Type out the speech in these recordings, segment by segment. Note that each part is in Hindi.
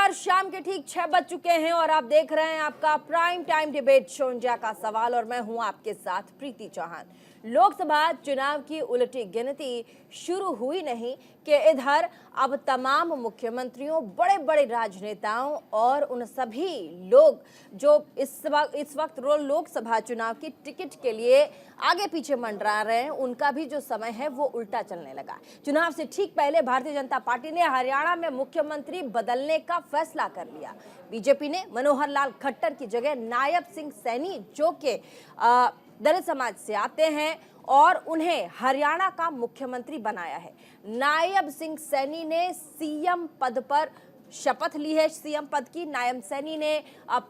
नमस्कार, शाम के ठीक 6 बज चुके हैं और आप देख रहे हैं आपका prime time debate show India का सवाल और मैं हूं आपके साथ प्रीति चौहान। लोकसभा चुनाव की उलटी गिनती शुरू हुई नहीं कि इधर अब तमाम मुख्यमंत्रियों, बड़े बड़े राजनेताओं और उन सभी लोग जो इस वक्त लोकसभा चुनाव की टिकट के लिए आगे पीछे मंडरा रहे हैं, उनका भी जो समय है वो उल्टा चलने लगा। चुनाव से ठीक पहले भारतीय जनता पार्टी ने हरियाणा में मुख्यमंत्री बदलने का फैसला कर लिया। बीजेपी ने मनोहर लाल खट्टर की जगह नायब सिंह सैनी, जो कि दलित समाज से आते हैं, और उन्हें हरियाणा का मुख्यमंत्री बनाया है। नायब सिंह सैनी ने सीएम पद पर शपथ ली है। सीएम पद की नायब सैनी ने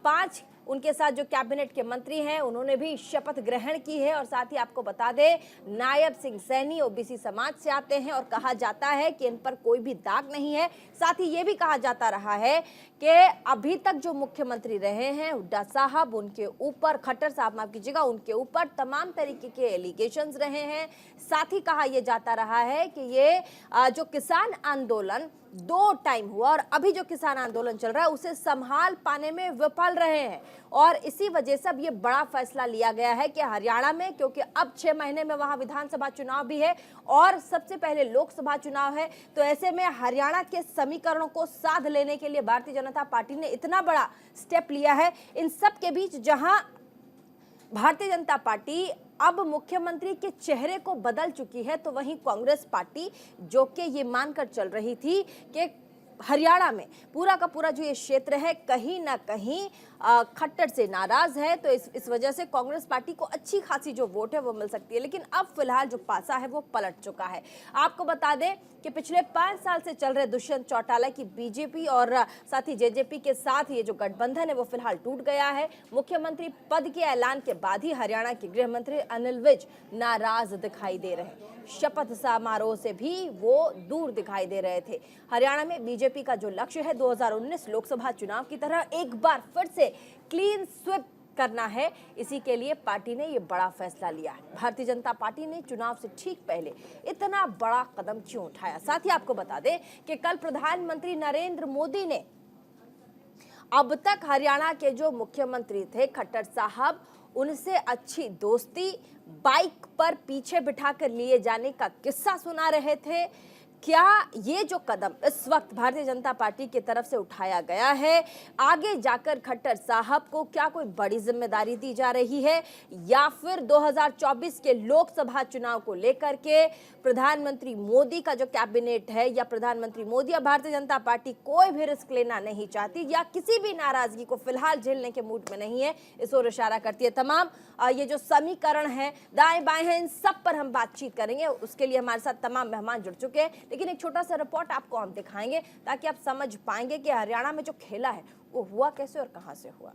5 उनके साथ जो कैबिनेट के मंत्री हैं उन्होंने भी शपथ ग्रहण की है। और साथ ही आपको बता दें, नायब सिंह सैनी ओबीसी समाज से आते हैं और कहा जाता है कि इन पर कोई भी दाग नहीं है। साथ ही ये भी कहा जाता रहा है कि अभी तक जो मुख्यमंत्री रहे हैं हुड्डा साहब, उनके ऊपर, खट्टर साहब माफ कीजिएगा, उनके ऊपर तमाम तरीके के एलिगेशंस रहे हैं। साथ ही कहा यह जाता रहा है कि ये जो किसान आंदोलन 2 टाइम हुआ और अभी जो किसान आंदोलन चल रहा है उसे संभाल पाने में विफल रहे हैं। और इसी वजह से अब ये बड़ा फैसला लिया गया है कि हरियाणा में, क्योंकि अब 6 महीने में वहां विधानसभा चुनाव भी है और सबसे पहले लोकसभा चुनाव है, तो ऐसे में हरियाणा के समीकरणों को साध लेने के लिए भारतीय जनता पार्टी ने इतना बड़ा स्टेप लिया है। इन सब के बीच जहां भारतीय जनता पार्टी अब मुख्यमंत्री के चेहरे को बदल चुकी है, तो वहीं कांग्रेस पार्टी, जो कि ये मानकर चल रही थी कि हरियाणा में पूरा का पूरा जो ये क्षेत्र है कहीं ना कहीं खट्टर से नाराज है, तो इस वजह से कांग्रेस पार्टी को अच्छी खासी जो वोट है वो मिल सकती है। लेकिन अब फिलहाल जो पासा है वो पलट चुका है। आपको बता दें कि पिछले 5 साल से चल रहे दुष्यंत चौटाला की बीजेपी और साथ ही जेजेपी के साथ ये जो गठबंधन है वो फिलहाल टूट गया है। मुख्यमंत्री पद के ऐलान के बाद ही हरियाणा के गृह मंत्री अनिल विज नाराज दिखाई दे रहे हैं। शपथ समारोह से भी वो दूर दिखाई दे रहे थे। हरियाणा में बीजेपी का जो लक्ष्य है 2019 लोकसभा चुनाव की तरह एक बार फिर से क्लीन स्वीप करना है, इसी के लिए पार्टी ने ये बड़ा फैसला लिया है। भारतीय जनता पार्टी ने चुनाव से ठीक पहले इतना बड़ा कदम क्यों उठाया? साथ ही आपको बता दें कि कल प्रधानमंत्री नरेंद्र मोदी ने अब तक हरियाणा के जो मुख्यमंत्री थे खट्टर साहब, उनसे अच्छी दोस्ती, बाइक पर पीछे बिठाकर लिए जाने का किस्सा सुना रहे थे। क्या ये जो कदम इस वक्त भारतीय जनता पार्टी की तरफ से उठाया गया है, आगे जाकर खट्टर साहब को क्या कोई बड़ी जिम्मेदारी दी जा रही है, या फिर 2024 के लोकसभा चुनाव को लेकर के प्रधानमंत्री मोदी का जो कैबिनेट है, या प्रधानमंत्री मोदी या भारतीय जनता पार्टी कोई भी रिस्क लेना नहीं चाहती या किसी भी नाराजगी को फिलहाल झेलने के मूड में नहीं है, इस ओर इशारा करती है। तमाम ये जो समीकरण है, दाएं बाएं हैं, इन सब पर हम बातचीत करेंगे। उसके लिए हमारे साथ तमाम मेहमान जुड़ चुके हैं, लेकिन एक छोटा सा रिपोर्ट आपको हम दिखाएंगे ताकि आप समझ पाएंगे कि हरियाणा में जो खेला है वो हुआ कैसे और कहां से हुआ।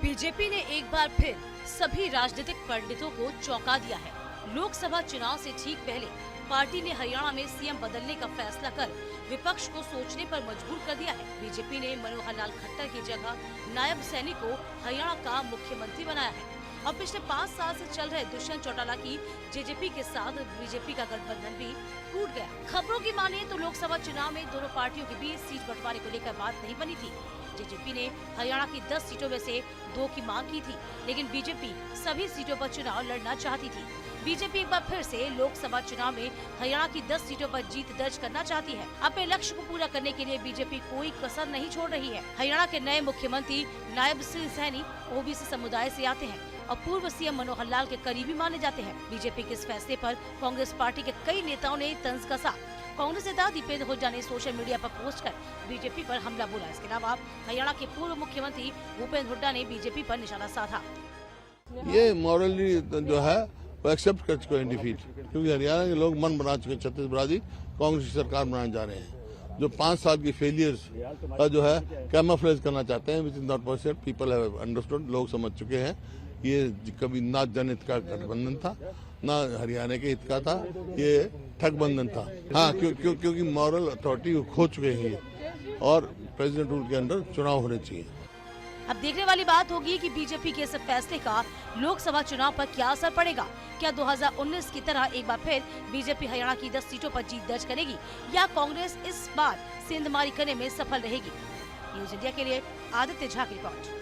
बीजेपी ने एक बार फिर सभी राजनीतिक पंडितों को चौंका दिया है। लोकसभा चुनाव से ठीक पहले पार्टी ने हरियाणा में सीएम बदलने का फैसला कर विपक्ष को सोचने पर मजबूर कर दिया है। बीजेपी ने मनोहर लाल खट्टर की जगह नायब सैनी को हरियाणा का मुख्यमंत्री बनाया है। अब पिछले 5 साल से चल रहे दुष्यंत चौटाला की जेजेपी के साथ बीजेपी का गठबंधन भी टूट गया। खबरों की माने तो लोकसभा चुनाव में दोनों पार्टियों के बीच सीट बंटवारे को लेकर बात नहीं बनी थी। जेजेपी ने हरियाणा की 10 सीटों में से 2 की मांग की थी, लेकिन बीजेपी सभी सीटों पर चुनाव लड़ना चाहती थी। बीजेपी एक बार फिर से लोकसभा चुनाव में हरियाणा की 10 सीटों पर जीत दर्ज करना चाहती है। अपने लक्ष्य को पूरा करने के लिए बीजेपी कोई कसर नहीं छोड़ रही है। हरियाणा के नए मुख्यमंत्री नायब सिंह सैनी ओबीसी समुदाय से आते हैं और पूर्व सीएम मनोहर लाल के करीबी माने जाते हैं। बीजेपी के इस फैसले पर कांग्रेस पार्टी के कई नेताओं ने तंज कसा। कांग्रेस नेता दीपेंद्र हुड्डा ने सोशल मीडिया पर पोस्ट कर बीजेपी पर हमला बोला। इसके अलावा हरियाणा के पूर्व मुख्यमंत्री भूपेंद्र हुड्डा ने बीजेपी पर निशाना साधा। ये मॉरली जो है वो एक्सेप्ट कर चुके हैं डिफीट, क्योंकि हरियाणा के लोग मन बना चुके, छत्तीसगढ़ कांग्रेस की सरकार बनाने जा रहे हैं, जो 5 साल की फेलियर्स का जो है कैमोफ्लेज करना चाहते हैं, which is not possible. People have understood, लोग समझ चुके हैं ये कभी नाथ जनित का गठबंधन था ना हरियाणा के हित का था, ये ठगबंधन था। हाँ, क्योंकि मॉरल अथॉरिटी खो चुके हैं ये, और प्रेसिडेंट रूल के अंडर चुनाव होने चाहिए। अब देखने वाली बात होगी कि बीजेपी के इस फैसले का लोकसभा चुनाव पर क्या असर पड़ेगा। क्या 2019 की तरह एक बार फिर बीजेपी हरियाणा की 10 सीटों पर जीत दर्ज करेगी या कांग्रेस इस बार सेंधमारी करने में सफल रहेगी। न्यूज इंडिया के लिए आदित्य झा की रिपोर्ट।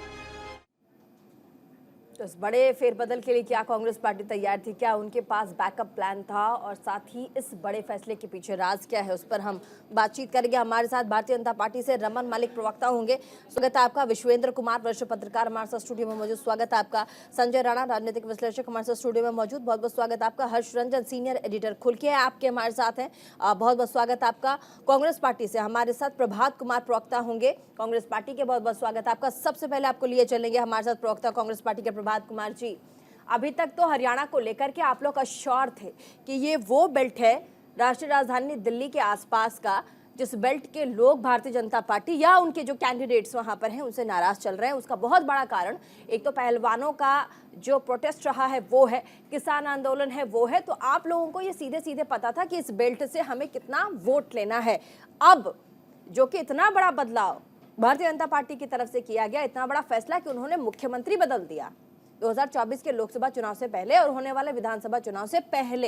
तो इस बड़े फेरबदल के लिए क्या कांग्रेस पार्टी तैयार थी, क्या उनके पास बैकअप प्लान था, और साथ ही इस बड़े फैसले के पीछे राज क्या है, उस पर हम बातचीत करेंगे। हमारे साथ भारतीय जनता पार्टी से रमन मलिक प्रवक्ता होंगे। स्वागत है आपका। विश्वेंद्र कुमार वरिष्ठ पत्रकार हमारे साथ स्टूडियो में मौजूद, स्वागत है आपका। संजय राणा राजनीतिक विश्लेषक हमारे साथ स्टूडियो में मौजूद, बहुत बहुत स्वागत आपका। हर्ष रंजन सीनियर एडिटर खुल के आपके हमारे साथ हैं, बहुत बहुत स्वागत आपका। कांग्रेस पार्टी से हमारे साथ प्रभात कुमार प्रवक्ता होंगे, कांग्रेस पार्टी के बहुत बहुत स्वागत आपका। सबसे पहले आपको लिए चलेंगे हमारे साथ प्रवक्ता कांग्रेस पार्टी के प्रभात कुमार जी। अभी तक तो हरियाणा को लेकर के आप लोग अश्योर थे कि ये वो बेल्ट है राष्ट्रीय राजधानी दिल्ली के आसपास का, जिस बेल्ट के लोग भारतीय जनता पार्टी या उनके जो कैंडिडेट्स वहां पर हैं उनसे नाराज चल रहे हैं। उसका बहुत बड़ा कारण एक तो पहलवानों का जो प्रोटेस्ट रहा है वो है, किसान आंदोलन है वो है। तो आप लोगों को ये सीधे सीधे पता था कि इस बेल्ट से हमें कितना वोट लेना है। अब जो कि इतना बड़ा बदलाव भारतीय जनता पार्टी की तरफ से किया गया, इतना बड़ा फैसला कि उन्होंने मुख्यमंत्री बदल दिया 2024 के लोकसभा चुनाव से पहले और होने वाले विधानसभा चुनाव से पहले।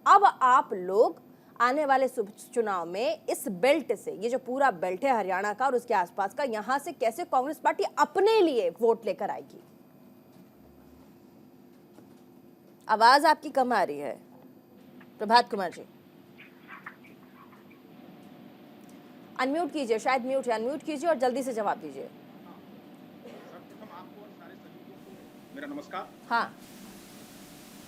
अब आप लोग आने वाले चुनाव में इस बेल्ट से, ये जो पूरा बेल्ट है हरियाणा का और उसके आसपास का, यहां से कैसे कांग्रेस पार्टी अपने लिए वोट लेकर आएगी? आवाज आपकी कम आ रही है प्रभात कुमार जी, अनम्यूट कीजिए, शायद म्यूट है, अनम्यूट कीजिए और जल्दी से जवाब दीजिए। मेरा नमस्कार। हाँ,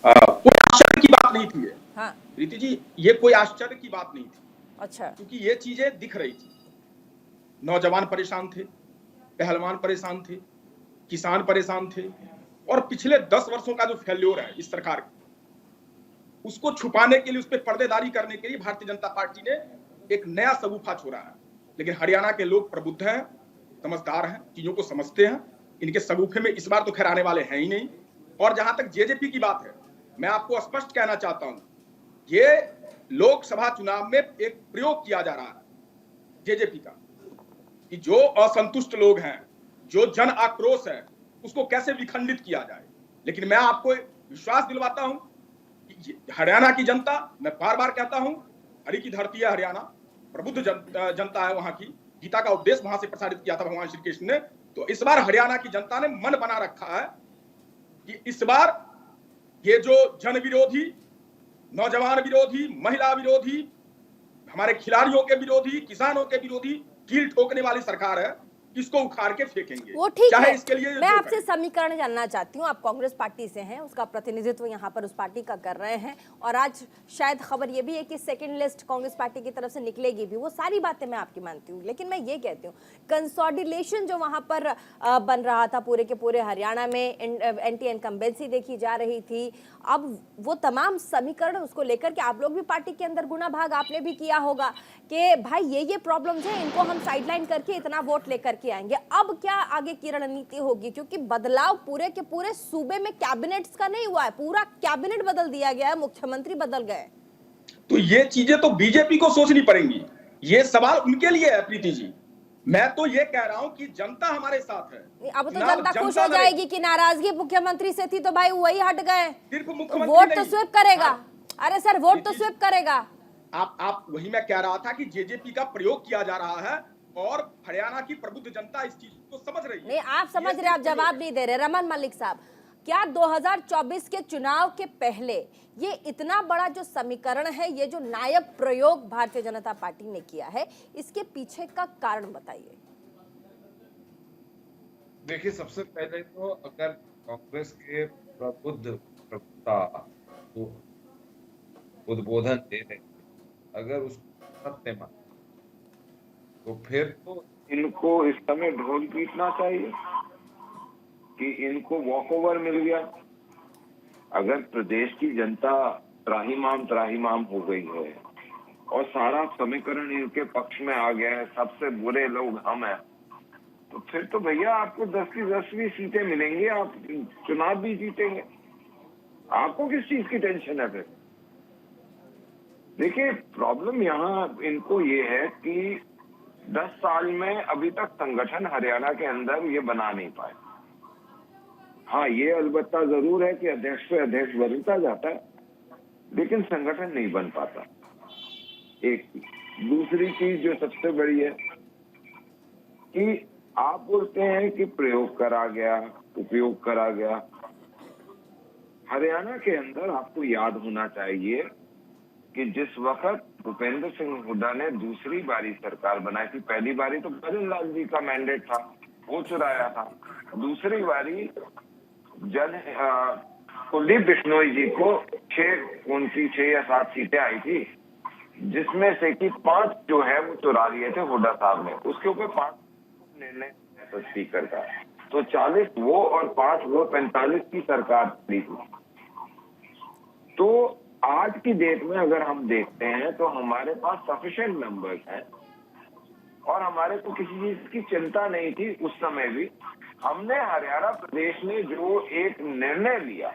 कोई आश्चर्य की बात नहीं थी ये। हाँ, प्रीति जी, ये कोई आश्चर्य की बात नहीं थी। अच्छा, क्योंकि ये चीजें दिख रही थी। नौजवान परेशान थे, पहलवान परेशान थे, किसान परेशान थे, और पिछले 10 वर्षों का जो फेल्योर है इस सरकार का, उसको छुपाने के लिए, उस पर पर्देदारी करने के लिए भारतीय जनता पार्टी ने एक नया सगुफा छोड़ा है। लेकिन हरियाणा के लोग प्रबुद्ध हैं, समझदार हैं, चीजों को समझते हैं। इनके सगुफे में इस बार तो खैर आने वाले हैं ही नहीं। और जहां तक जेजेपी की बात है, मैं आपको स्पष्ट कहना चाहता हूं, ये लोकसभा चुनाव में एक प्रयोग किया जा रहा है जेजेपी का, कि जो असंतुष्ट लोग हैं, जो जन आक्रोश है, उसको कैसे विखंडित किया जाए। लेकिन मैं आपको विश्वास दिलवाता हूं कि हरियाणा की जनता, मैं बार बार कहता हूं, हरि की धरती है हरियाणा, प्रबुद्ध जनता है वहां की, गीता का उपदेश वहां से प्रसारित किया था भगवान श्री कृष्ण ने। तो इस बार हरियाणा की जनता ने मन बना रखा है कि इस बार ये जो जन विरोधी, नौजवान विरोधी, महिला विरोधी, हमारे खिलाड़ियों के विरोधी, किसानों के विरोधी कील ठोकने वाली सरकार है, इसको उखाड़ के फेंकेंगे। वो ठीक है। इसके लिए मैं आपसे समीकरण जानना चाहती हूँ। आप कांग्रेस पार्टी से हैं, उसका प्रतिनिधित्व यहाँ पर उस पार्टी का कर रहे हैं, और आज शायद खबर ये भी है कि सेकंड लिस्ट कांग्रेस पार्टी की तरफ से निकलेगी भी। वो सारी बातें मैं आपकी मानती हूँ, लेकिन मैं ये कहती हूँ, कंसोलिडेशन जो वहां पर बन रहा था पूरे के पूरे हरियाणा में, एंटी इनकम्बेंसी देखी जा रही थी, अब वो तमाम समीकरण उसको लेकर के आप लोग भी पार्टी के अंदर गुना भाग आपने भी किया होगा कि भाई ये प्रॉब्लम्स हैं, इनको हम साइडलाइन करके इतना वोट लेकर के आएंगे। अब क्या आगे की रणनीति होगी? क्योंकि बदलाव पूरे के पूरे सूबे में कैबिनेट्स का नहीं हुआ है, पूरा कैबिनेट बदल दिया गया है, मुख्यमंत्री बदल गए। तो ये चीजें तो बीजेपी को सोचनी पड़ेंगी। ये सवाल उनके लिए है प्रीति जी। मैं तो ये कह रहा हूं कि जनता हमारे साथ है। अब तो जनता खुश हो जाएगी कि नाराजगी मुख्यमंत्री से थी तो भाई वही हट गए, सिर्फ मुख्यमंत्री वोट तो स्वीप करेगा। अरे सर, वोट तो स्वीप करेगा। आप वही मैं कह रहा था कि जेजेपी का प्रयोग किया जा रहा है और हरियाणा की प्रबुद्ध जनता इस चीज को समझ रही है। नहीं, आप समझ रहे, आप जवाब नहीं दे रहे। रमन मलिक साहब, क्या 2024 के चुनाव के पहले ये इतना बड़ा जो समीकरण है, ये जो नायक प्रयोग भारतीय जनता पार्टी ने किया है, इसके पीछे का कारण बताइए। देखिए, सबसे पहले तो अगर कांग्रेस के प्रबुद्धता को उद्बोधन दे रहे, अगर उसको सत्य मान, तो फिर तो इनको इस समय ढोल पीटना चाहिए कि इनको वॉकओवर मिल गया। अगर प्रदेश की जनता त्राहिमाम हो गई है और सारा समीकरण इनके पक्ष में आ गया है, सबसे बुरे लोग हम हैं, तो फिर तो भैया आपको 10 की 10 भी सीटें मिलेंगी, आप चुनाव भी जीतेंगे। आपको किस चीज की टेंशन है फिर? देखिए, प्रॉब्लम यहाँ इनको ये है कि 10 साल में अभी तक संगठन हरियाणा के अंदर ये बना नहीं पाए। हाँ, ये अलबत्ता जरूर है कि अध्यक्ष पे अध्यक्ष बदलता जाता है, लेकिन संगठन नहीं बन पाता। एक दूसरी चीज जो सबसे बड़ी है कि आप बोलते हैं कि प्रयोग करा गया, उपयोग करा गया। हरियाणा के अंदर आपको याद होना चाहिए कि जिस वक्त भूपेंद्र सिंह हुड्डा ने दूसरी बारी सरकार बनाई थी, पहली बारी तो भजन लाल जी का मैंडेट था, वो चुराया था। दूसरी बारी कुलदीप बिश्नोई जी को 6 या 7 सीटें आई थी, जिसमें से कि 5 जो है वो चुरा लिए थे हुड्डा साहब ने। उसके ऊपर 5 निर्णय स्पीकर का, तो 40 वो और 5 वो 45 की सरकार ली थी। तो आज की डेट में अगर हम देखते हैं तो हमारे पास सफिशिएंट नंबर्स हैं और हमारे को किसी चीज की चिंता नहीं थी उस समय भी। हमने हरियाणा प्रदेश ने जो एक निर्णय लिया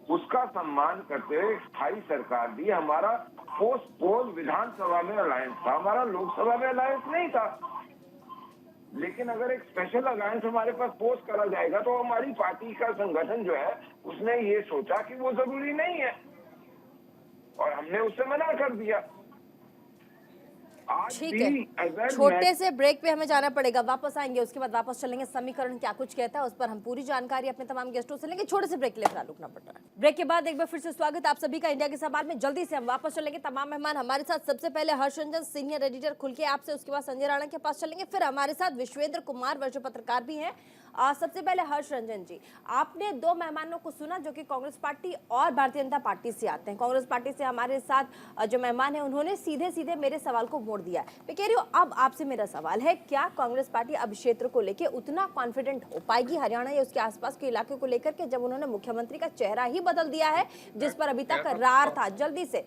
उसका सम्मान करते हुए स्थायी सरकार दी। हमारा पोस्टपोन विधानसभा में अलायंस था, हमारा लोकसभा में अलायंस नहीं था। लेकिन अगर एक स्पेशल अलायंस हमारे पास पोस्ट करा जाएगा तो हमारी पार्टी का संगठन जो है उसने ये सोचा कि वो जरूरी नहीं है और हमने उससे मना कर दिया। आज ठीक भी है, अगर छोटे से ब्रेक पे हमें जाना पड़ेगा, वापस आएंगे, उसके बाद वापस चलेंगे। समीकरण क्या कुछ कहता है उस पर हम पूरी जानकारी अपने तमाम गेस्टों से लेंगे। छोटे से ब्रेक के लिए फिलहाल रुकना पड़ रहा है। ब्रेक के बाद एक बार फिर से स्वागत आप सभी का इंडिया के सवाल में। जल्दी से हम वापस चलेंगे। तमाम मेहमान हमारे साथ, सबसे पहले हर्ष रंजन सीनियर एडिटर खुल के आपसे, उसके बाद संजय राणा के पास चलेंगे, फिर हमारे साथ विश्वेंद्र कुमार वरिष्ठ पत्रकार भी हैं। सबसे पहले हर्ष रंजन जी, आपने 2 मेहमानों को सुना जो कि कांग्रेस पार्टी और भारतीय जनता पार्टी से आते हैं। कांग्रेस पार्टी से हमारे साथ जो मेहमान है उन्होंने सीधे सीधे मेरे सवाल को मोड़ दिया है। मैं कह रही हूँ, अब आपसे मेरा सवाल है, क्या कांग्रेस पार्टी अब क्षेत्र को लेकर उतना कॉन्फिडेंट हो पाएगी हरियाणा या उसके आसपास के इलाके को लेकर के, जब उन्होंने मुख्यमंत्री का चेहरा ही बदल दिया है जिस पर अभी तक रार था? जल्दी से।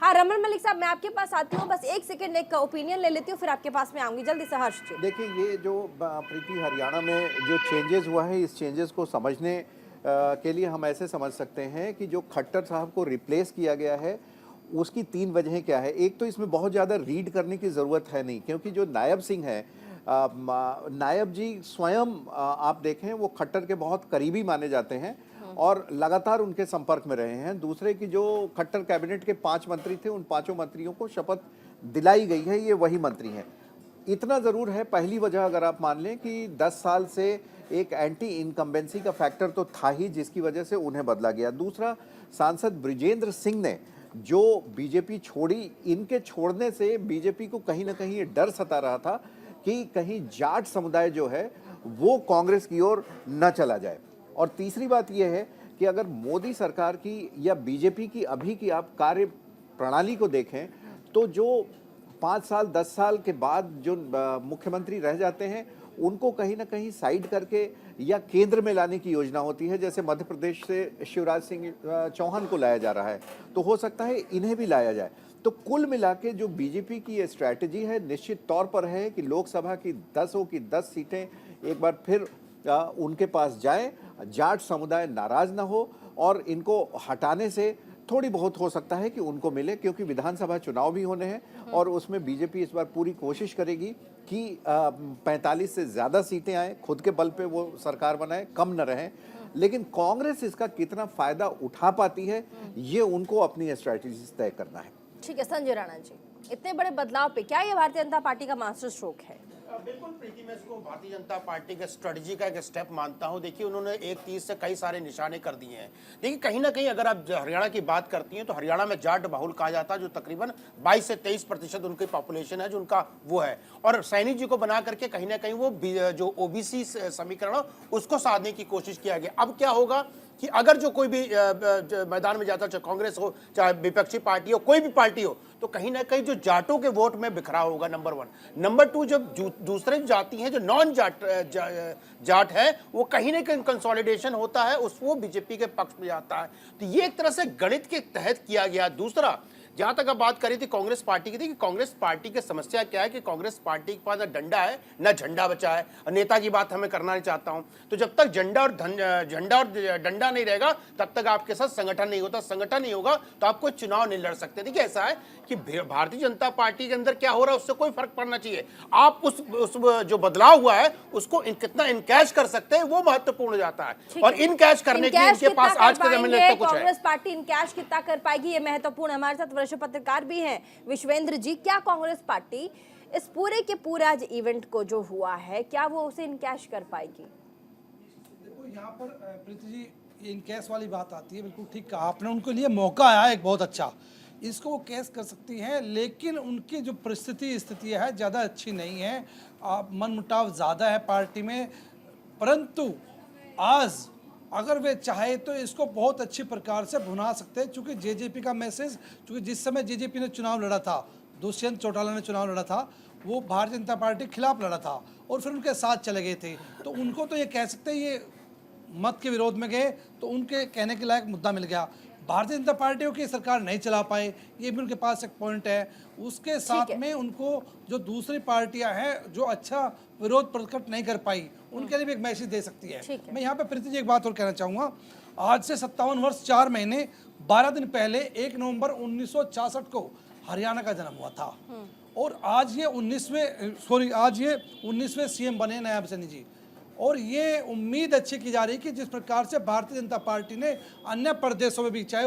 हाँ रमन मलिक साहब, मैं आपके पास आती हूँ, बस 1 सेकंड एक ओपिनियन ले लेती हूँ, फिर आपके पास में आऊंगी। जल्दी से हर्ष जी। देखिए, ये जो प्रीति हरियाणा में जो चेंजेस हुआ है, इस चेंजेस को समझने के लिए हम ऐसे समझ सकते हैं कि जो खट्टर साहब को रिप्लेस किया गया है उसकी 3 वजहें क्या है। एक तो इसमें बहुत ज़्यादा रीड करने की ज़रूरत है नहीं, क्योंकि जो नायब सिंह है, नायब जी स्वयं आप देखें वो खट्टर के बहुत करीबी माने जाते हैं और लगातार उनके संपर्क में रहे हैं। दूसरे की जो खट्टर कैबिनेट के 5 मंत्री थे, उन 5 मंत्रियों को शपथ दिलाई गई है, ये वही मंत्री हैं। इतना ज़रूर है, पहली वजह अगर आप मान लें कि 10 साल से एक एंटी इनकम्बेंसी का फैक्टर तो था ही, जिसकी वजह से उन्हें बदला गया। दूसरा, सांसद ब्रिजेंद्र सिंह ने जो बीजेपी छोड़ी, इनके छोड़ने से बीजेपी को कहीं ना कहीं ये डर सता रहा था कि कहीं जाट समुदाय जो है वो कांग्रेस की ओर न चला जाए। और तीसरी बात यह है कि अगर मोदी सरकार की या बीजेपी की अभी की आप कार्य प्रणाली को देखें तो जो 5 साल 10 साल के बाद जो मुख्यमंत्री रह जाते हैं उनको कहीं ना कहीं साइड करके या केंद्र में लाने की योजना होती है। जैसे मध्य प्रदेश से शिवराज सिंह चौहान को लाया जा रहा है, तो हो सकता है इन्हें भी लाया जाए। तो कुल मिला के जो बीजेपी की ये स्ट्रैटेजी है निश्चित तौर पर है कि लोकसभा की 10 सीटें एक बार फिर उनके पास जाएं, जाट समुदाय नाराज ना हो और इनको हटाने से थोड़ी बहुत हो सकता है कि उनको मिले, क्योंकि विधानसभा चुनाव भी होने हैं और उसमें बीजेपी इस बार पूरी कोशिश करेगी कि 45 से ज़्यादा सीटें आए, खुद के बल पे वो सरकार बनाए, कम न रहें। लेकिन कांग्रेस इसका कितना फायदा उठा पाती है ये उनको अपनी स्ट्रैटेजी तय करना है। ठीक है संजय राणा जी, इतने बड़े बदलाव पे क्या ये भारतीय जनता पार्टी का मास्टर स्ट्रोक है? बिल्कुल प्रीति, मैं इसको भारतीय जनता पार्टी के स्ट्रेटजी का एक स्टेप मानता हूं। देखिए, उन्होंने एक तीर से कई सारे निशाने कर दिए हैं। देखिए, कहीं ना कहीं अगर आप हरियाणा की बात करती हैं तो हरियाणा में जाट बहुल कहा जाता है, जो तकरीबन 22 से 23% उनकी पॉपुलेशन है जो उनका वो है। और सैनी जी को बना करके कहीं ना कहीं वो जो ओबीसी समीकरण उसको साधने की कोशिश किया गया। अब क्या होगा कि अगर जो कोई भी मैदान में जाता है, चाहे कांग्रेस हो चाहे विपक्षी पार्टी हो, कोई भी पार्टी हो, तो कहीं ना कहीं जो जाटों के वोट में बिखराव होगा, नंबर 1। नंबर 2, जब दूसरे जाति हैं जो नॉन जाट है, वो कहीं ना कहीं कंसोलिडेशन होता है, वो बीजेपी के पक्ष में जाता है। तो ये एक तरह से गणित के तहत किया गया। दूसरा, जहां तक आप बात करी थी कांग्रेस पार्टी की थी कि कांग्रेस पार्टी की समस्या क्या है कि कांग्रेस पार्टी के पास न डंडा है न झंडा बचा है। और नेता की बात हमें करना नहीं चाहता हूं, तो जब तक झंडा और डंडा नहीं रहेगा तब तक आपके साथ संगठन नहीं होता। संगठन नहीं होगा तो आप कोई चुनाव नहीं लड़ सकते। देखिए ऐसा है कि भारतीय जनता पार्टी के अंदर क्या हो रहा है उससे कोई फर्क पड़ना चाहिए। आप उस जो बदलाव हुआ है उसको कितना इनकैश कर सकते हैं वो महत्वपूर्ण हो जाता है। और इनकैश करने के लिए इनके पास आज के जमाने में कुछ है। कांग्रेस पार्टी इनकैश कितना कर पाएगी ये महत्वपूर्ण। हमारे साथ वरिष्ठ पत्रकार भी हैं विश्वेंद्र जी। क्या कांग्रेस पार्टी इस पूरे के पूरे आज इवेंट को जो हुआ है क्या वो उसे इनकैश कर पाएगी? देखो यहाँ पर प्रीति जी ये इनकैश वाली बात आती है, बिल्कुल ठीक कहा आपने। उनके लिए मौका आया एक बहुत अच्छा, इसको वो कैश कर सकती हैं, लेकिन उनकी जो स्थिति है ज़्यादा अच्छी नहीं है। मनमुटाव ज़्यादा है पार्टी में, परंतु आज अगर वे चाहे तो इसको बहुत अच्छी प्रकार से भुना सकते हैं। चूँकि जेजेपी का मैसेज, चूँकि जिस समय जेजेपी ने चुनाव लड़ा था, दुष्यंत चौटाला ने चुनाव लड़ा था, वो भारतीय जनता पार्टी के खिलाफ लड़ा था और फिर उनके साथ चले गए थे, तो उनको तो ये कह सकते हैं ये मत के विरोध में गए तो उनके कहने के लायक मुद्दा मिल गया। भारतीय जनता पार्टियों की सरकार नहीं चला पाए, ये भी उनके पास एक पॉइंट है। उसके साथ में उनको जो दूसरी पार्टियां हैं जो अच्छा विरोध प्रकट नहीं कर पाई, उनके लिए भी एक मैसेज दे सकती है। मैं यहाँ पे प्रीति जी एक बात और कहना चाहूँगा। आज से 57 वर्ष 4 महीने 12 दिन पहले 1 नवंबर 1966 को हरियाणा का जन्म हुआ था और आज ये 19वें सीएम बने नयाब सैनी जी। और ये उम्मीद अच्छी की जा रही है कि जिस प्रकार से भारतीय जनता पार्टी ने अन्य प्रदेशों में भी, चाहे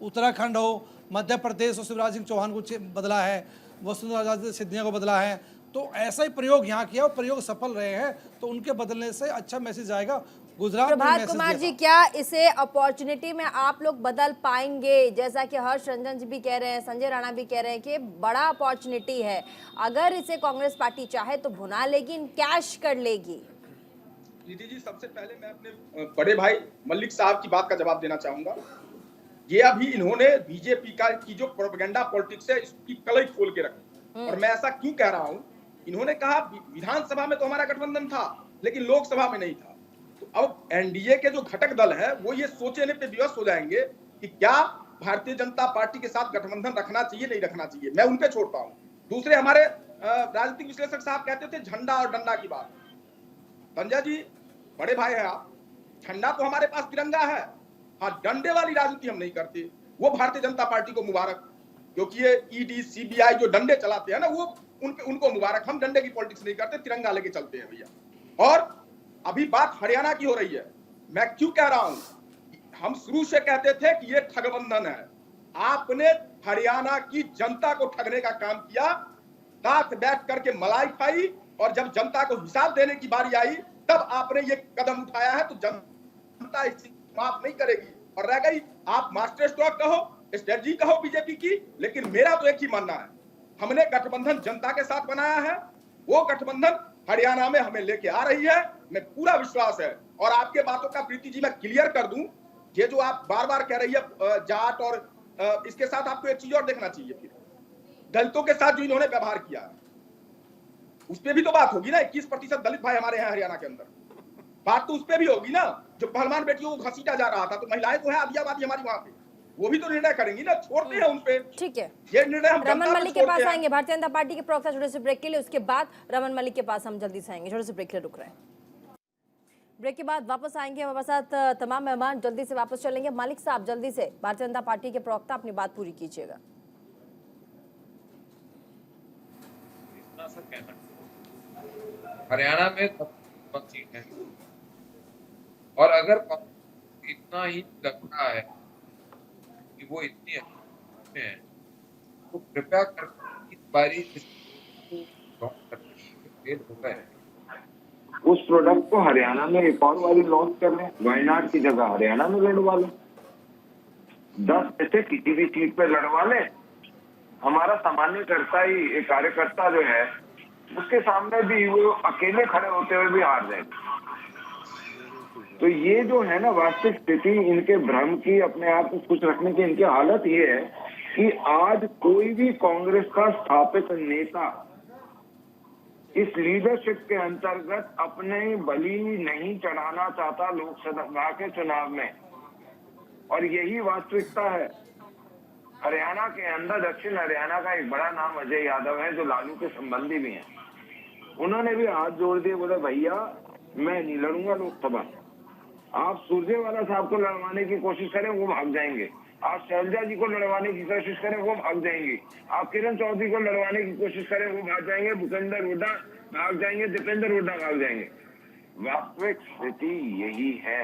उत्तराखंड हो, मध्य प्रदेश हो, शिवराज सिंह चौहान को बदला है, वसुंधरा राजे सिंधिया को बदला है, तो ऐसा ही प्रयोग यहाँ किया और प्रयोग सफल रहे हैं, तो उनके बदलने से अच्छा मैसेज आएगा। गुजरात में प्रभात कुमार जी, क्या इसे अपॉर्चुनिटी में आप लोग बदल पाएंगे? जैसा कि हर्ष रंजन जी भी कह रहे हैं, संजय राणा भी कह रहे हैं कि बड़ा अपॉर्चुनिटी है, अगर इसे कांग्रेस पार्टी चाहे तो भुना लेगी, कैश कर लेगी। प्रीति जी, सबसे पहले मैं अपने बड़े भाई मल्लिक साहब की बात का जवाब देना चाहूंगा। ये अभी इन्होंने बीजेपी की जो प्रोपेगेंडा पॉलिटिक्स है इसकी कलई खोल के रखी। और मैं ऐसा क्यों कह रहा हूं, इन्होंने कहा विधानसभा में तो हमारा गठबंधन था लेकिन लोकसभा में नहीं था। तो अब एनडीए के जो घटक दल है वो ये सोचने पे विवश हो जाएंगे कि क्या भारतीय जनता पार्टी के साथ गठबंधन रखना चाहिए नहीं रखना चाहिए, मैं उनपे छोड़ता हूं। दूसरे हमारे राजनीतिक विश्लेषक साहब कहते थे झंडा और डंडा की बात। संजय जी, बड़े भाई हैं आप, झंडा तो हमारे पास तिरंगा है, हाँ डंडे वाली राजनीति हम नहीं करते। वो भारतीय जनता पार्टी को मुबारक, क्योंकि ये ईडी सीबीआई जो डंडे चलाते हैं ना वो उनको मुबारक। हम डंडे की पॉलिटिक्स नहीं करते, तिरंगा लेके चलते हैं भैया। और अभी बात हरियाणा की हो रही है, मैं क्यों कह रहा हूं, हम शुरू से कहते थे कि ये ठगबंधन है। आपने हरियाणा की जनता को ठगने का काम किया, साथ बैठ करके मलाई खाई, और जब जनता को हिसाब देने की बारी आई तब आपने ये कदम उठाया है। तो जनता इसे माफ नहीं करेगी। और रह गई आप मास्टर स्ट्रोक कहो, स्ट्रेटजी कहो बीजेपी की, लेकिन मेरा तो एक ही मानना है, हमने गठबंधन जनता के साथ बनाया है, वो गठबंधन हरियाणा में हमें लेके आ रही है, मैं पूरा विश्वास है। और आपके बातों का प्रीति जी मैं क्लियर कर दूं, ये जो आप बार बार कह रही है जाट, और इसके साथ आपको एक चीज और देखना चाहिए, फिर दलितों के साथ जो इन्होंने व्यवहार किया है उस पर भी तो बात होगी ना। 21% दलित भाई हमारे यहाँ हरियाणा के अंदर, बात तो उस पर भी होगी ना। जो पहलवान बेटियों को घसीटा जा रहा था, तो महिलाएं तो है आदिवासी हमारी वहां पे, वो भी तो निर्णय करेंगी ना, छोड़ते हैं उन पे। ठीक है, ये निर्णय हम रमन मलिक के पास आएंगे, भारतीय जनता पार्टी के प्रवक्ता छोटे से ब्रेक के लिए, उसके बाद रमन मलिक के पास हम जल्दी से आएंगे। छोटे से ब्रेक के लिए रुक रहे हैं, ब्रेक के बाद वापस आएंगे। हमारे साथ तमाम मेहमान जल्दी से वापस चलेंगे। मलिक साहब जल्दी से, भारतीय जनता पार्टी के प्रवक्ता, अपनी बात पूरी कीजिएगा। हरियाणा में सीट है, और अगर इतना ही लगता है कि वो इतनी अच्छी है तो कृपया करके इस बारी उस प्रोडक्ट को हरियाणा में एक और वाली लॉन्च कर लें, वायनाड की जगह हरियाणा में लड़वा लें, 10 में से किसी भी सीट पे लड़वा लें। हमारा सामान्य कार्यकर्ता जो है उसके सामने भी वो अकेले खड़े होते हुए भी हार जाए। तो ये जो है ना वास्तविक स्थिति, इनके भ्रम की, अपने आप को खुश रखने की इनकी हालत ये है कि आज कोई भी कांग्रेस का स्थापित नेता इस लीडरशिप के अंतर्गत अपने बलि नहीं चढ़ाना चाहता लोकसभा के चुनाव में, और यही वास्तविकता है। हरियाणा के अंदर दक्षिण हरियाणा का एक बड़ा नाम अजय यादव है, जो लालू के संबंधी भी हैं। उन्होंने भी हाथ जोड़ दिए, बोले भैया मैं नहीं लड़ूंगा लोकसभा। आप सुरजेवाला साहब को लड़वाने की कोशिश करें, वो भाग जाएंगे। आप शैलजा जी को लड़वाने की कोशिश करें, वो भाग जाएंगी। आप किरण चौधरी को लड़वाने की कोशिश करें, वो भाग जाएंगे। भूपेंद्र हुड्डा भाग जाएंगे, दीपेंद्र हुड्डा भाग जाएंगे। वास्तविक स्थिति यही है।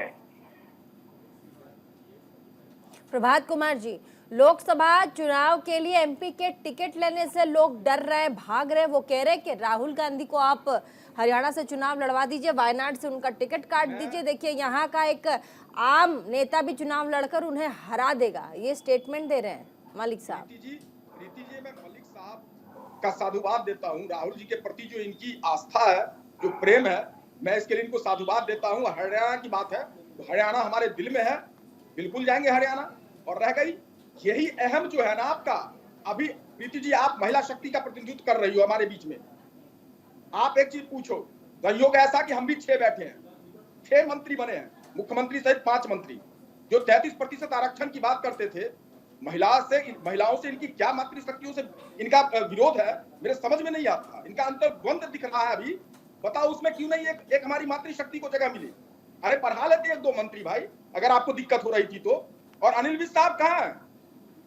प्रभात कुमार जी, लोकसभा चुनाव के लिए एमपी के टिकट लेने से लोग डर रहे, भाग रहे। वो कह रहे कि राहुल गांधी को आप हरियाणा से चुनाव लड़वा दीजिए, वायनाड से उनका टिकट काट दीजिए। देखिए यहाँ का एक आम नेता भी चुनाव लड़कर उन्हें हरा देगा, ये स्टेटमेंट दे रहे हैं मलिक साहब। प्रीति जी, मैं मलिक साहब का साधुवाद देता हूँ। राहुल जी के प्रति जो इनकी आस्था है, जो प्रेम है, मैं इसके लिए इनको साधुवाद देता हूँ। हरियाणा की बात है, हरियाणा हमारे दिल में है, बिल्कुल जाएंगे हरियाणा। और रह गई यही अहम जो है ना आपका, अभी प्रीति जी आप महिला शक्ति का प्रतिनिधित्व कर रही हो हमारे बीच में। आप एक चीज पूछो, संयोग ऐसा कि हम भी 6 बैठे हैं, 6 मंत्री बने हैं, मुख्यमंत्री सहित 5 मंत्री, जो 33% आरक्षण की बात करते थे। महिलाओं से इनकी क्या मातृशक्तियों से इनका विरोध है, मेरे समझ में नहीं आता। इनका अंतर्द्वंद दिख रहा है अभी। बताओ उसमें क्यों नहीं एक हमारी मातृशक्ति को जगह मिली। अरे बढ़ा लेते 1-2 मंत्री भाई, अगर आपको दिक्कत हो रही थी तो। और अनिल विज साहब कहाँ हैं?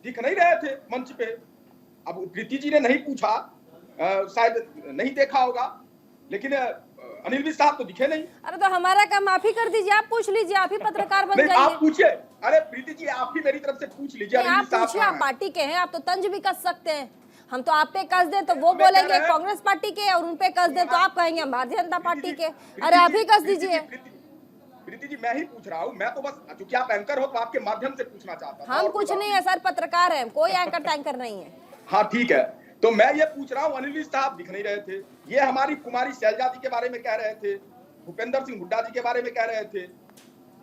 दिख नहीं रहे थे मंच पे। अब प्रीति जी ने नहीं पूछा, शायद नहीं देखा होगा, लेकिन अनिल विज साहब तो दिखे नहीं। अरे तो हमारा काम आप ही कर दीजिए, आप पूछ लीजिए, आप ही पत्रकार बन जाइए। आप पूछिए। अरे प्रीति जी आप ही मेरी तरफ से पूछ लीजिए। आप पूछिए, आप पार्टी के हैं, आप तो तंज भी कस सकते हैं। हम तो आप पे कस दे तो वो बोलेंगे कांग्रेस पार्टी के, और उन पे कस दे तो आप कहेंगे हम भारतीय जनता पार्टी के। अरे आप ही कस दीजिए। प्रीति जी मैं ही पूछ रहा हूँ, मैं तो बस, क्योंकि आप एंकर हो तो आपके माध्यम से पूछना चाहता हूँ। हम कुछ नहीं है सर, पत्रकार हैं, कोई एंकर टैंकर नहीं है। हाँ ठीक है, तो मैं ये पूछ रहा हूँ, अनिल विज साहब दिख नहीं रहे थे। ये हमारी कुमारी शैलजा जी के बारे में कह रहे थे, भूपेंद्र सिंह हुड्डा जी के बारे में कह रहे थे।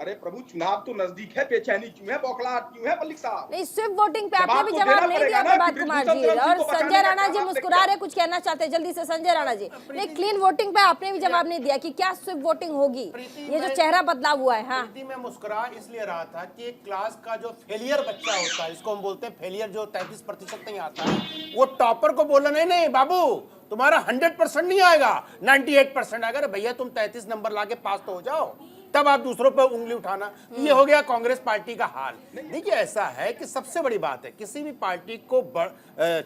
अरे प्रभु चुनाव तो नजदीक है, बेचैनी क्यों है, बौखलाहट क्यों है मलिक साहब? नहीं, स्विफ्ट वोटिंग पे आपने भी जवाब नहीं दिया प्रभात कुमार जी। और संजय राणा जी मुस्कुरा रहे, कुछ कहना चाहते हैं जल्दी से संजय राणा जी। नहीं, क्लीन वोटिंग पे आपने भी जवाब नहीं दिया कि क्या स्विफ्ट वोटिंग होगी, ये जो चेहरा बदलाव हुआ है। हाँ, मैं मुस्कुरा इसलिए रहा था कि क्लास का जो फेलियर बच्चा होता है, इसको हम बोलते हैं फेलियर, जो 33% नहीं आता है, वो टॉपर को बोला नहीं बाबू तुम्हारा 100% नहीं आएगा, 98% आएगा। भैया तुम 33 नंबर लाके पास तो हो जाओ, तब आप दूसरों पर उंगली उठाना। ये हो गया कांग्रेस पार्टी का हाल। देखिए ऐसा है कि सबसे बड़ी बात है, किसी भी पार्टी को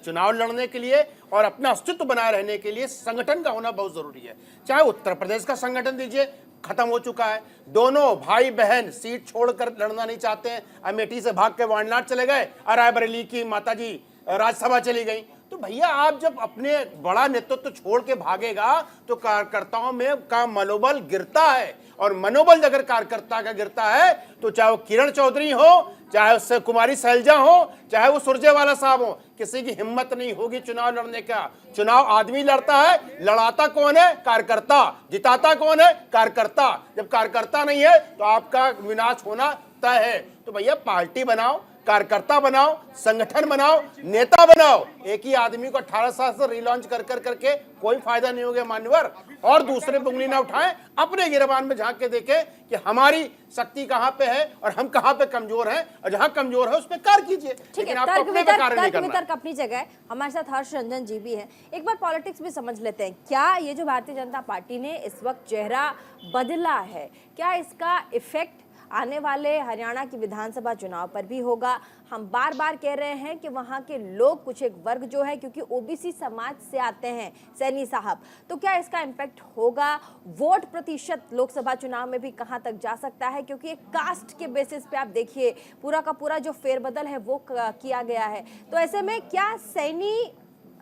चुनाव लड़ने के लिए और अपना अस्तित्व बनाए रहने के लिए संगठन का होना बहुत जरूरी है। चाहे उत्तर प्रदेश का संगठन दीजिए, खत्म हो चुका है। दोनों भाई बहन सीट छोड़कर लड़ना नहीं चाहते हैं। अमेठी से भाग के वायनाड चले गए और रायबरेली की माताजी राज्यसभा चली गई। तो भैया आप जब अपने बड़ा नेतृत्व छोड़ के भागेगा तो कार्यकर्ताओं में का मनोबल गिरता है। और मनोबल अगर कार्यकर्ता का गिरता है तो चाहे वो किरण चौधरी हो, चाहे उससे कुमारी शैलजा हो, चाहे वो सुरजेवाला साहब हो, किसी की हिम्मत नहीं होगी चुनाव लड़ने का। चुनाव आदमी लड़ता है, लड़ाता कौन है? कार्यकर्ता। जिताता कौन है? कार्यकर्ता। जब कार्यकर्ता नहीं है तो आपका विनाश होना तय है। तो भैया पार्टी बनाओ, कार्यकर्ता बनाओ, संगठन बनाओ, नेता बनाओ। एक ही आदमी को 18 साल से रिलॉन्च कर करके कोई फायदा नहीं हो गया मान्यवर। और दूसरे पे उंगली ना उठाएं, अपने गिरबान में झांक के देखें कि हमारी शक्ति कहां पे है और हम कहां पे कमजोर हैं, और जहां कमजोर है उस पे कार्य कीजिए। ठीक है, तर्क अपनी जगह है। हमारे साथ हर्ष रंजन जी भी हैं। एक बार पॉलिटिक्स भी समझ लेते हैं। क्या ये जो भारतीय जनता पार्टी ने इस वक्त चेहरा बदला है, क्या इसका इफेक्ट आने वाले हरियाणा की विधानसभा चुनाव पर भी होगा? हम बार बार कह रहे हैं कि वहां के लोग, कुछ एक वर्ग जो है, क्योंकि ओबीसी समाज से आते हैं सैनी साहब, तो क्या इसका इम्पैक्ट होगा? वोट प्रतिशत लोकसभा चुनाव में भी कहां तक जा सकता है? क्योंकि एक कास्ट के बेसिस पे आप देखिए पूरा का पूरा जो फेरबदल है वो किया गया है। तो ऐसे में क्या सैनी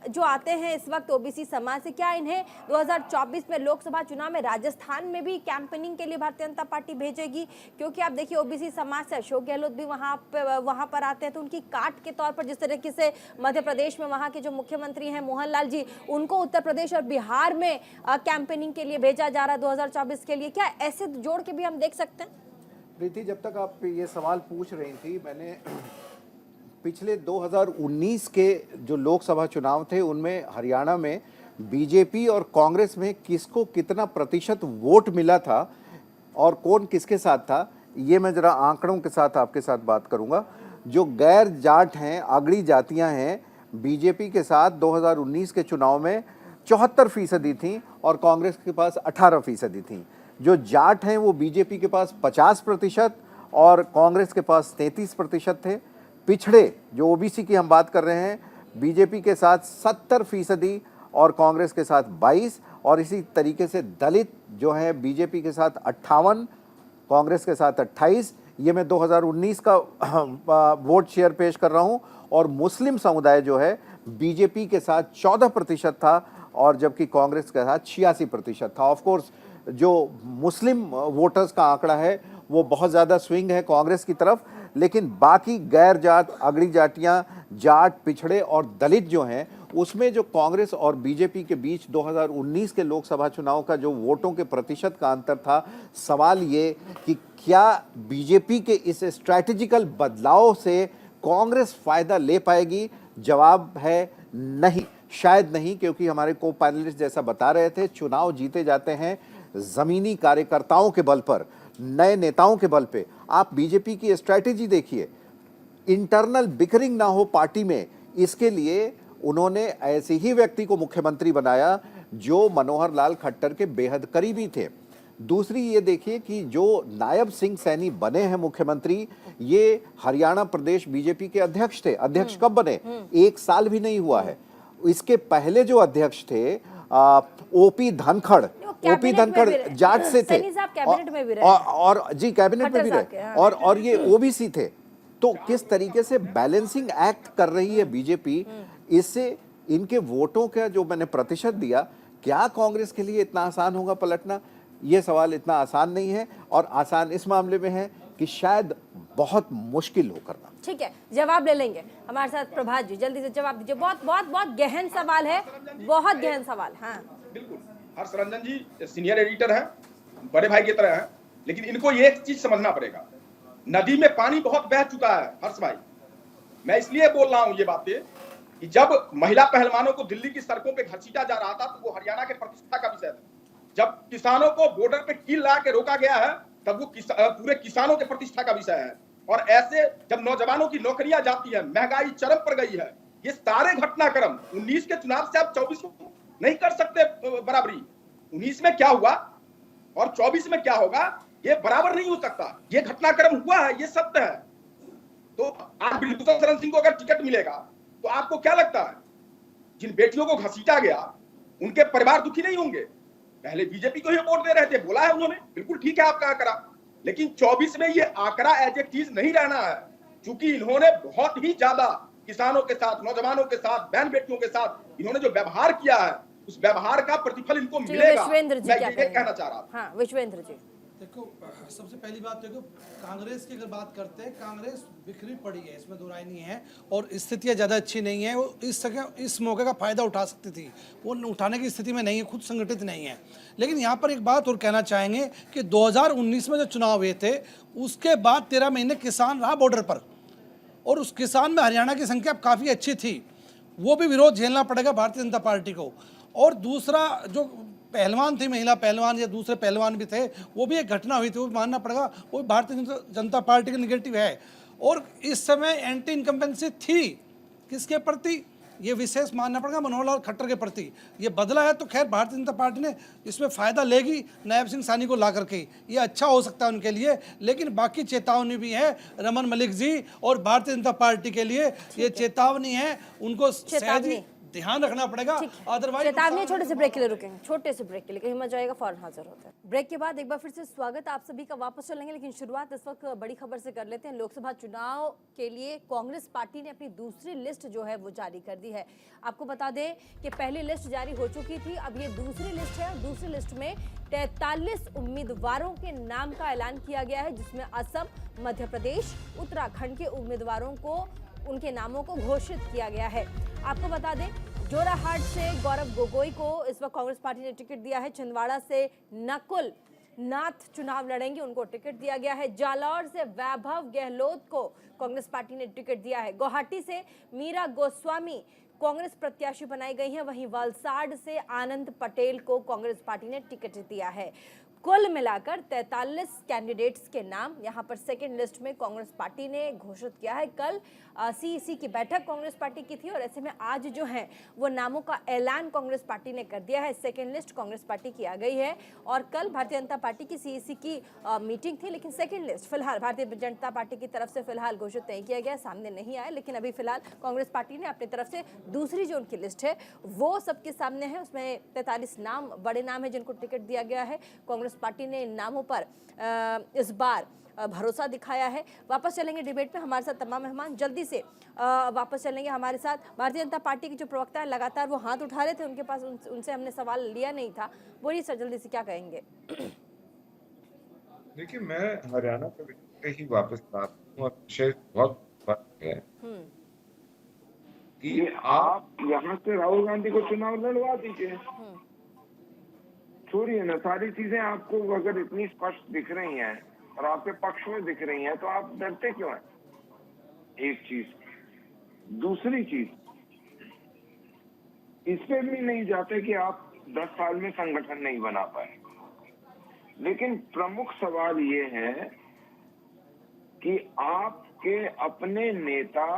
जो आते हैं इस वक्त ओबीसी समाज से, क्या इन्हें 2024 में लोकसभा चुनाव में राजस्थान में भी कैंपेनिंग के लिए भारतीय जनता पार्टी भेजेगी? क्योंकि आप देखिए ओबीसी समाज से अशोक गहलोत भी वहां पर आते हैं, तो उनकी काट के तौर पर जिस तरीके से मध्य प्रदेश में वहां के जो मुख्यमंत्री हैं मोहनलाल जी, उनको उत्तर प्रदेश और बिहार में कैंपेनिंग के लिए भेजा जा रहा है 2024 के लिए, क्या ऐसे जोड़ के भी हम देख सकते हैं? प्रीति, जब तक आप ये सवाल पूछ रही थी, मैंने पिछले 2019 के जो लोकसभा चुनाव थे उनमें हरियाणा में बीजेपी और कांग्रेस में किसको कितना प्रतिशत वोट मिला था और कौन किसके साथ था, ये मैं ज़रा आंकड़ों के साथ आपके साथ बात करूंगा। जो गैर जाट हैं, आगड़ी जातियां हैं, बीजेपी के साथ 2019 के चुनाव में 74% थी और कांग्रेस के पास 18% थी। जो जाट हैं वो बीजेपी के पास 50% और कांग्रेस के पास 33% थे। पिछड़े जो ओबीसी की हम बात कर रहे हैं, बीजेपी के साथ 70% और कांग्रेस के साथ 22, और इसी तरीके से दलित जो है बीजेपी के साथ 58, कांग्रेस के साथ 28। ये मैं 2019 का वोट शेयर पेश कर रहा हूं। और मुस्लिम समुदाय जो है बीजेपी के साथ 14% था और जबकि कांग्रेस के साथ 86% था। ऑफ कोर्स जो मुस्लिम वोटर्स का आंकड़ा है वो बहुत ज़्यादा स्विंग है कांग्रेस की तरफ, लेकिन बाकी गैर जाट, अगड़ी जातियाँ, जाट, पिछड़े और दलित जो हैं उसमें जो कांग्रेस और बीजेपी के बीच 2019 के लोकसभा चुनाव का जो वोटों के प्रतिशत का अंतर था, सवाल ये कि क्या बीजेपी के इस स्ट्रैटेजिकल बदलाव से कांग्रेस फायदा ले पाएगी? जवाब है नहीं, शायद नहीं, क्योंकि हमारे को पैनलिस्ट जैसा बता रहे थे, चुनाव जीते जाते हैं जमीनी कार्यकर्ताओं के बल पर, नए नेताओं के बल पे। आप बीजेपी की स्ट्रैटेजी देखिए, इंटरनल बिकरिंग ना हो पार्टी में, इसके लिए उन्होंने ऐसे ही व्यक्ति को मुख्यमंत्री बनाया जो मनोहर लाल खट्टर के बेहद करीबी थे। दूसरी ये देखिए कि जो नायब सिंह सैनी बने हैं मुख्यमंत्री, ये हरियाणा प्रदेश बीजेपी के अध्यक्ष थे। अध्यक्ष कब बने? 1 साल भी नहीं हुआ है। इसके पहले जो अध्यक्ष थे ओपी धनखड़ जाट से थे और जी कैबिनेट में भी रहे और ये ओबीसी थे। तो किस तरीके से बैलेंसिंग एक्ट कर रही है बीजेपी, इससे इनके वोटों का जो मैंने प्रतिशत दिया, क्या कांग्रेस के लिए इतना आसान होगा पलटना? ये सवाल इतना आसान नहीं है, और आसान इस मामले में है कि शायद बहुत मुश्किल हो करना। ठीक है, जवाब ले लेंगे। हमारे साथ प्रभात जी, जल्दी से जवाब दीजिए। बहुत बहुत बहुत गहन सवाल है, बहुत गहन सवाल। हाँ बिल्कुल, हर्ष रंजन जी सीनियर एडिटर हैं, बड़े भाई की तरह हैं, लेकिन इनको ये एक चीज समझना पड़ेगा, नदी में पानी बहुत बह चुका है हर्ष भाई। मैं इसलिए बोल रहा हूं ये बातें कि जब महिला पहलवानों को दिल्ली की सड़कों पे घसीटा जा रहा था तो वो हरियाणा के प्रतिष्ठा का विषय था। जब किसानों को बॉर्डर पे कील लगा के रोका गया है तब वो पूरे किसानों के प्रतिष्ठा का विषय है। और ऐसे जब नौजवानों की नौकरियां जाती है, महंगाई चरम पर गई है, ये सारे घटनाक्रम 19 के चुनाव से आप 24 में नहीं कर सकते बराबरी। 19 में क्या हुआ और 24 में क्या होगा ये बराबर नहीं हो सकता। ये घटनाक्रम हुआ है, ये सत्य है। तो आज बिल्कुल शरण सिंह को अगर टिकट मिलेगा तो आपको क्या लगता है जिन बेटियों को घसीटा गया उनके परिवार दुखी नहीं होंगे? पहले बीजेपी को ही वोट दे रहे थे, बोला है उन्होंने, बिल्कुल ठीक है आपका आंकड़ा, लेकिन 24 में ये आंकड़ा एज ए चीज नहीं रहना है, क्योंकि इन्होंने बहुत ही ज्यादा किसानों के साथ, नौजवानों के साथ, बहन बेटियों के साथ इन्होंने जो व्यवहार किया है उस व्यवहार का प्रतिफल इनको मिलेगा। मैं ये कहना चाह रहा था। हाँ, विश्वेंद्र जी देखो, सबसे पहली बात देखो, कांग्रेस की अगर बात करते हैं, कांग्रेस बिखरी पड़ी है, इसमें दो राय नहीं है, और स्थितियां ज़्यादा अच्छी नहीं है। वो इस मौके का फ़ायदा उठा सकती थी, वो उठाने की स्थिति में नहीं है, खुद संगठित नहीं है। लेकिन यहाँ पर एक बात और कहना चाहेंगे कि 2019 में जो चुनाव हुए थे उसके बाद 13 महीने किसान रहा बॉर्डर पर, और उस किसान में हरियाणा की संख्या काफ़ी अच्छी थी, वो भी विरोध झेलना पड़ेगा भारतीय जनता पार्टी को। और दूसरा जो पहलवान थी, महिला पहलवान या दूसरे पहलवान भी थे, वो भी एक घटना हुई थी, वो भी मानना पड़ेगा, वो भारतीय जनता पार्टी का निगेटिव है। और इस समय एंटी इनकम्बेंसी थी किसके प्रति, ये विशेष मानना पड़ेगा मनोहर लाल खट्टर के प्रति। ये बदला है तो खैर भारतीय जनता पार्टी ने इसमें फ़ायदा लेगी नायब सिंह सैनी को ला करके, ये अच्छा हो सकता है उनके लिए। लेकिन बाकी चेतावनी भी है रमन मलिक जी और भारतीय जनता पार्टी के लिए, ये चेतावनी है, उनको ध्यान रखना पड़ेगा। अदरवाइज चेतावनी। छोटे से ब्रेक के लिए रुकेंगे, छोटे से ब्रेक के लिए, कहीं मजा आएगा, फौरन हाजिर होता है। ब्रेक के बाद एक बार फिर से स्वागत आप सभी का, वापस चलेंगे, लेकिन शुरुआत इस वक्त बड़ी खबर से कर लेते हैं। लोकसभा चुनाव के लिए कांग्रेस पार्टी ने अपनी दूसरी लिस्ट जो है वो जारी कर दी है। आपको बता दें कि पहली लिस्ट जारी हो चुकी थी, अब ये दूसरी लिस्ट है। दूसरी लिस्ट में 43 उम्मीदवारों के नाम का ऐलान किया गया है, जिसमें असम, मध्य प्रदेश, उत्तराखंड के उम्मीदवारों को, उनके नामों को घोषित किया गया है। आपको बता दें जोराहाट से गौरव गोगोई को इस वक्त कांग्रेस पार्टी ने टिकट दिया है। छिंदवाड़ा से नकुल नाथ चुनाव लड़ेंगे, उनको टिकट दिया गया है। जालौर से वैभव गहलोत को कांग्रेस पार्टी ने टिकट दिया है। गुवाहाटी से मीरा गोस्वामी कांग्रेस प्रत्याशी बनाई गई हैं। वहीं वलसाड से आनंद पटेल को कांग्रेस पार्टी ने टिकट दिया है। कुल मिलाकर 43 कैंडिडेट्स के नाम यहां पर सेकंड लिस्ट में कांग्रेस पार्टी ने घोषित किया है। कल सीईसी की बैठक कांग्रेस पार्टी की थी और ऐसे में आज जो है वो नामों का ऐलान कांग्रेस पार्टी ने कर दिया है। सेकंड लिस्ट कांग्रेस पार्टी की आ गई है और कल भारतीय जनता पार्टी की सीईसी की मीटिंग थी, लेकिन सेकंड लिस्ट फिलहाल भारतीय जनता पार्टी की तरफ से फिलहाल घोषित नहीं किया गया, सामने नहीं आया। लेकिन अभी फिलहाल कांग्रेस पार्टी ने अपनी तरफ से दूसरी जो उनकी लिस्ट है वो सबके सामने है। उसमें 43 नाम बड़े नाम है जिनको टिकट दिया गया है। कांग्रेस पार्टी ने इन नामों पर इस बार भरोसा दिखाया है। वापस चलेंगे डिबेट में, हमारे साथ तमाम मेहमान जल्दी से वापस चलेंगे। हमारे साथ भारतीय जनता पार्टी के जो प्रवक्ता है लगातार वो हाथ उठा रहे थे, उनके पास उनसे हमने सवाल लिया नहीं था। बोलिए सर, जल्दी से क्या कहेंगे? देखिए, मैं हरियाणा के विषय पे ही वापस आता हूँ और विषय बहुत बात है कि आप यहाँ से राहुल गांधी को चुनाव लड़वा दीजिए, छोड़िए ना, सारी चीजें आपको अगर इतनी स्पष्ट दिख रही हैं और आपके पक्ष में दिख रही हैं तो आप डरते क्यों हैं? एक चीज। दूसरी चीज, इस पे भी नहीं जाते कि आप 10 साल में संगठन नहीं बना पाए, लेकिन प्रमुख सवाल ये है कि आपके अपने नेता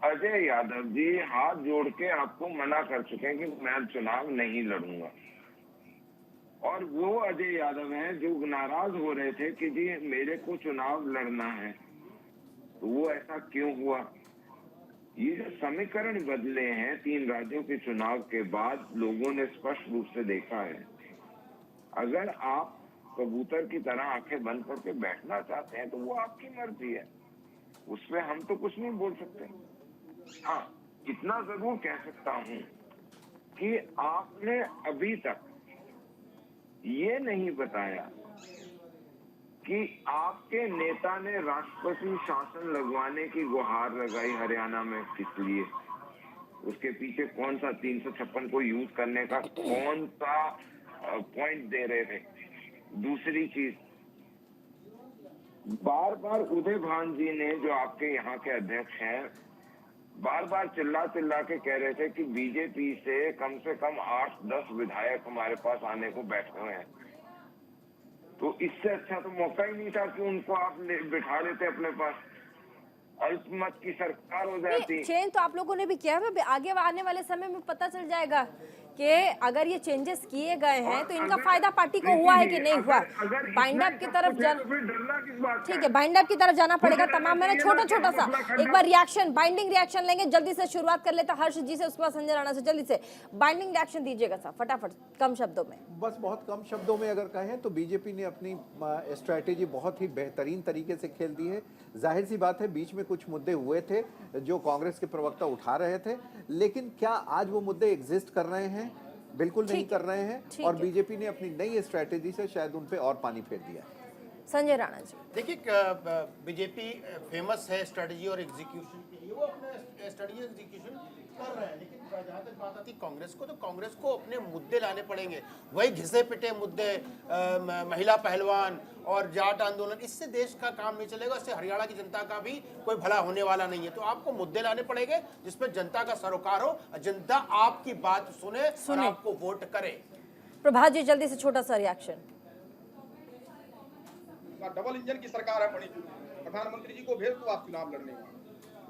अजय यादव जी हाथ जोड़ के आपको मना कर चुके हैं कि मैं चुनाव नहीं लड़ूंगा। और वो अजय यादव हैं जो नाराज हो रहे थे कि जी मेरे को चुनाव लड़ना है। तो वो ऐसा क्यों हुआ? ये जो समीकरण बदले हैं 3 राज्यों के चुनाव के बाद, लोगों ने स्पष्ट रूप से देखा है। अगर आप कबूतर की तरह आंखें बंद करके बैठना चाहते हैं तो वो आपकी मर्जी है, उसमें हम तो कुछ नहीं बोल सकते। हाँ, इतना जरूर कह सकता हूँ कि आपने अभी तक ये नहीं बताया कि आपके नेता ने राष्ट्रपति शासन लगवाने की गुहार लगाई हरियाणा में किस लिए, उसके पीछे कौन सा 356 को यूज करने का कौन सा पॉइंट दे रहे थे। दूसरी चीज, बार बार उदय भान जी ने, जो आपके यहाँ के अध्यक्ष हैं, बार बार चिल्ला के कह रहे थे कि बीजेपी से कम 8-10 विधायक हमारे पास आने को बैठे हुए हैं। तो इससे अच्छा तो मौका ही नहीं था कि उनको आप बिठा लेते अपने पास, अल्पमत की सरकार हो जाती। चेंज तो आप लोगों ने भी किया है, आगे आने वाले समय में पता चल जाएगा कि अगर ये चेंजेस किए गए हैं तो इनका फायदा पार्टी को हुआ है कि नहीं हुआ। बाइंड अप की तरफ ठीक है, बाइंड अप की तरफ जाना पड़ेगा तमाम। मैंने छोटा सा एक बार रिएक्शन, बाइंडिंग रिएक्शन लेंगे, जल्दी से शुरुआत कर लेते हैं हर्ष जी से, उसके बाद संजय राणा से। जल्दी से बाइंडिंग रिएक्शन दीजिएगा साहब, फटाफट, कम शब्दों में। बस बहुत कम शब्दों में अगर कहें तो बीजेपी ने अपनी स्ट्रैटेजी बहुत ही बेहतरीन तरीके से खेल दी है। जाहिर सी बात है बीच में कुछ मुद्दे हुए थे जो कांग्रेस के प्रवक्ता उठा रहे थे, लेकिन क्या आज वो मुद्दे एग्जिस्ट कर रहे हैं? बिल्कुल नहीं कर रहे हैं। और बीजेपी ने अपनी नई स्ट्रैटेजी से शायद उन पे और पानी फेर दिया। संजय राणा जी, देखिए, बीजेपी फेमस है स्ट्रेटजी और एग्जीक्यूशन के लिए, वो अपना स्ट्रेटजी एग्जीक्यूशन कर रहे हैं। लेकिन जहाँ तक बात आती कांग्रेस को, तो कांग्रेस को अपने मुद्दे लाने पड़ेंगे, वही घिसे पिटे मुद्दे, महिला पहलवान और जाट आंदोलन। इससे देश का काम नहीं चलेगा, इससे हरियाणा की जनता का भी कोई भला होने वाला नहीं है। तो आपको मुद्दे लाने पड़ेंगे जिसमें जनता का सरोकार हो, जनता आपकी बात सुने और आपको वोट करे। प्रभात जी, जल्दी से छोटा सा रिएक्शन। डबल इंजन की सरकार है मणिपुर, प्रधानमंत्री जी को भेज दो आप चुनाव लड़ने में।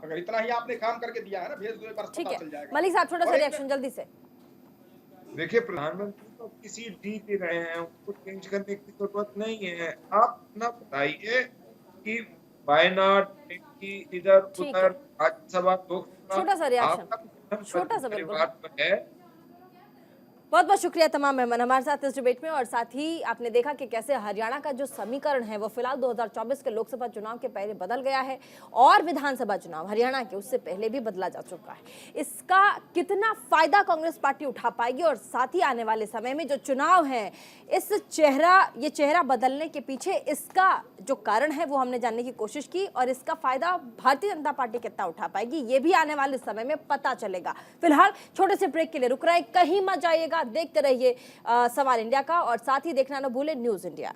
अगर इतना ही आपने काम करके दिया है ना, भेज दो, एक बार पता चल जाएगा। मलिक साहब, थोड़ा सा रिएक्शन जल्दी से। देखिए, प्रधानमंत्री तो किसी जीत ही रहे हैं, उनको चेंज करने की जरूरत नहीं है। आप अपना बताइए कि वायनाड की इधर उधर राज्यसभा, लोकसभा, छोटा सा रिएक्शन, छोटा सा बिल्कुल है। बहुत बहुत शुक्रिया तमाम मेहमान हमारे साथ इस डिबेट में। और साथ ही आपने देखा कि कैसे हरियाणा का जो समीकरण है वो फिलहाल 2024 के लोकसभा चुनाव के पहले बदल गया है और विधानसभा चुनाव हरियाणा के उससे पहले भी बदला जा चुका है। इसका कितना फायदा कांग्रेस पार्टी उठा पाएगी और साथ ही आने वाले समय में जो चुनाव है, इस ये चेहरा बदलने के पीछे इसका जो कारण है वो हमने जानने की कोशिश की और इसका फायदा भारतीय जनता पार्टी कितना उठा पाएगी ये भी आने वाले समय में पता चलेगा। फिलहाल छोटे से ब्रेक के लिए रुक रहे हैं, कहीं मत जाइएगा, देखते रहिए सवाल इंडिया का और साथ ही देखना न भूलें न्यूज़ इंडिया।